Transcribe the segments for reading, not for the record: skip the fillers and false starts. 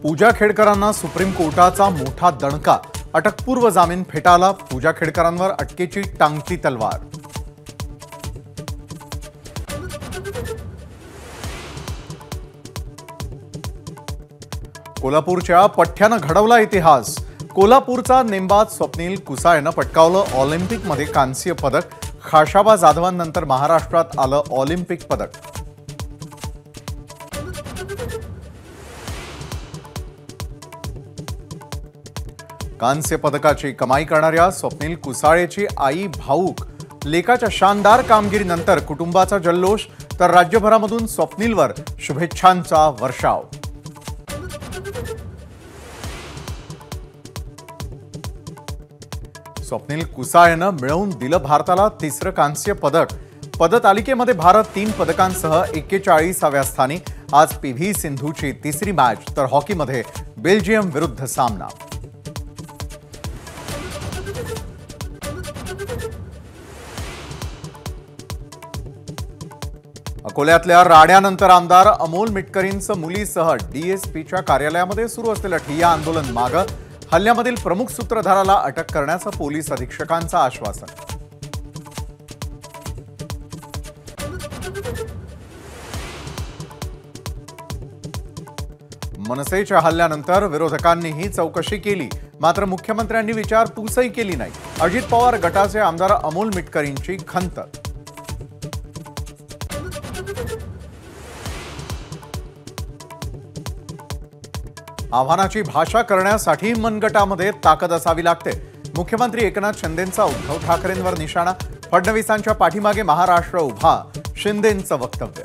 पूजा खेडकरांना supreme कोर्टाचा मोठा दणका। अटकपूर्व जामीन फेटाळला। पूजा खेडकरांवर अटकेची टांगती तलवार। कोल्हापूरच्या पठ्ठ्यानं घडवला इतिहास। कोल्हापूरचा नेमबाज स्वप्नील कुसाळनं पटकावलं ऑलिम्पिकमध्ये कांस्य पदक। खाशाबा जाधवांनंतर महाराष्ट्रात आलं ऑलिम्पिक पदक। कांस्य पदकाची कमाई करणाऱ्या स्वप्नील कुसाळेची आई भाऊक। लेकाच्या शानदार कामगिरीनंतर कुटुंबाचा जल्लोष, तर राज्यभरामधून स्वप्नीलवर शुभेच्छांचा वर्षाव। स्वप्नील कुसाळेनं मिळवून दिलं भारताला तिसरं कांस्य पदक। पदतालिकेमध्ये भारत 3 पदकांसह 41व्या स्थानी। आज पीव्ही सिंधूची तिसरी मॅच, तर हॉकीमध्ये बेल्जियम विरुद्ध सामना। अकोल्यातल्या राड्यानंतर आमदार अमोल मिटकरींचं मुलीसह डीएसपीच्या कार्यालयामध्ये सुरू असलेलं ठिय्या आंदोलन मागं। हल्ल्यामधील प्रमुख सूत्रधाराला अटक करण्याचं पोलीस अधीक्षकांचं आश्वासन। मनसेच्या हल्ल्यानंतर विरोधकांनीही चौकशी केली, मात्र मुख्यमंत्र्यांनी विचारपूसही केली नाही। अजित पवार गटाचे आमदार अमोल मिटकरींची खंत। आव्हानाची भाषा करण्यासाठी मनगटामध्ये ताकद असावी लागते। मुख्यमंत्री एकनाथ शिंदेंचा उद्धव ठाकरेंवर निशाणा। फडणवीसांच्या पाठीमागे महाराष्ट्र उभा, शिंदेंचं वक्तव्य।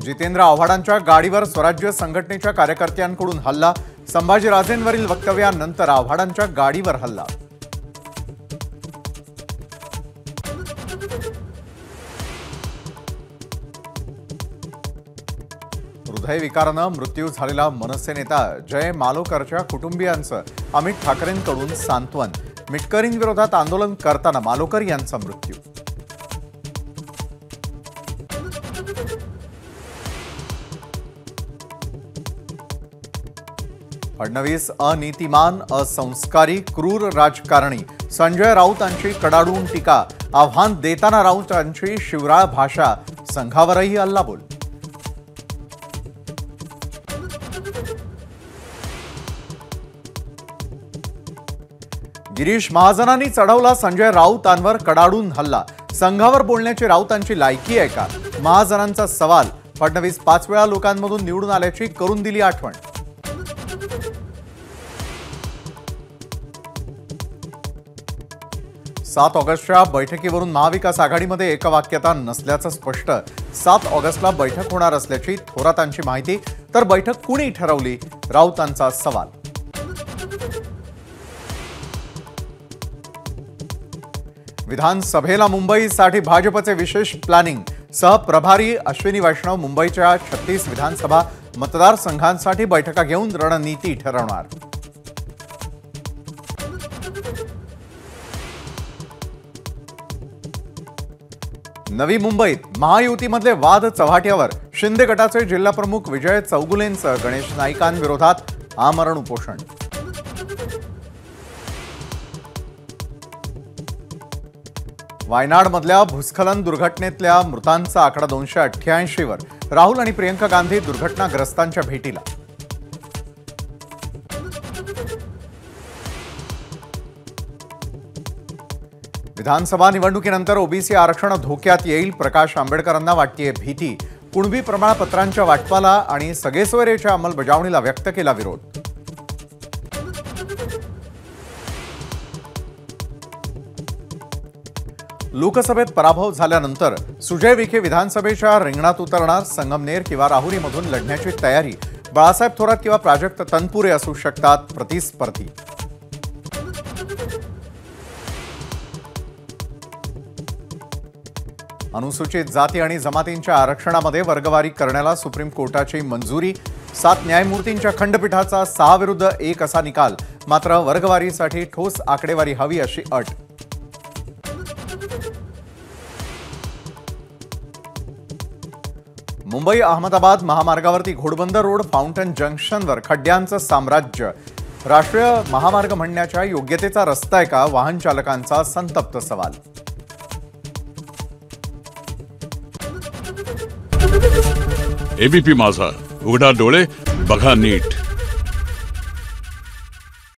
जितेंद्र आव्हाडांच्या गाडीवर स्वराज्य संघटनेच्या कार्यकर्त्यांकडून हल्ला। संभाजीराजेंवरील वक्तव्यानंतर आव्हाडांच्या गाडीवर हल्ला। हृदयविकारानं मृत्यू झालेला मनसे नेता जय मालोकरच्या कुटुंबियांचं अमित ठाकरेंकडून सांत्वन। मिटकरींविरोधात आंदोलन करताना मालोकर यांचा मृत्यू। फडणवीस अनीतिमान, असंस्कारी, क्रूर राजकारणी। संजय राऊतांची कडाडून टीका। आव्हान देताना राऊतांची शिवराळ भाषा। संघावरही हल्लाबोल। गिरीश महाजनांनी चढवला संजय राऊतांवर कडाडून हल्ला। संघावर बोलण्याची राऊतांची लायकी आहे का? महाजनांचा सवाल। फडणवीस 5 वेळा लोकांमधून निवडून आल्याची करून दिली आठवण। 7 ऑगस्टच्या बैठकीवरून महाविकास आघाडीमध्ये एकवाक्यता नसल्याचं स्पष्ट। 7 ऑगस्टला बैठक होणार असल्याची थोरातांची माहिती, तर बैठक कुणी ठरवली? राऊतांचा सवाल। विधानसभेला मुंबईसाठी भाजपचे विशेष प्लॅनिंग। सहप्रभारी अश्विनी वैष्णव मुंबईच्या 36 विधानसभा मतदारसंघांसाठी बैठका घेऊन रणनीती ठरवणार। नवी मुंबईत महायुतीमधले वाद चव्हाट्यावर। शिंदे गटाचे जिल्हाप्रमुख विजय चौगुलेंचं गणेश नाईकांविरोधात आमरण उपोषण। वायनाडमधल्या भूस्खलन दुर्घटनेतल्या मृतांचा आकडा 288 वर। राहुल आणि प्रियंका गांधी दुर्घटनाग्रस्तांच्या भेटीला। विधानसभा निवडणुकीनंतर ओबीसी आरक्षण धोक्यात येईल। प्रकाश आंबेडकरांना वाटतेय भीती। कुणबी प्रमाणपत्रांच्या वाटपाला आणि सगेसोयरेच्या अंमलबजावणीला व्यक्त केला विरोध। लोकसभेत पराभव झाल्यानंतर सुजय विखे विधानसभेच्या रिंगणात उतरणार। संगमनेर किंवा राहुरीमधून लढण्याची तयारी। बाळासाहेब थोरात किंवा प्राजक्त तनपुरे असू शकतात प्रतिस्पर्धी। अनुसूचित जाती आणि जमातींच्या आरक्षणामध्ये वर्गवारी करण्याला सुप्रीम कोर्टाची मंजुरी। 7 न्यायमूर्तींच्या खंडपीठाचा 6-1 असा निकाल. मात्र वर्गवारीसाठी ठोस आकडेवारी हवी अशी अट. मुंबई अहमदाबाद महामार्गावरती घोडबंदर रोड फाउंटन जंक्शनवर खड्ड्यांचं साम्राज्य. राष्ट्रीय महामार्ग म्हणण्याच्या योग्यतेचा रस्ता आहे का? वाहन चालकांचा संतप्त सवाल. एबीपी माझा, उघडा डोळे बघा नीट.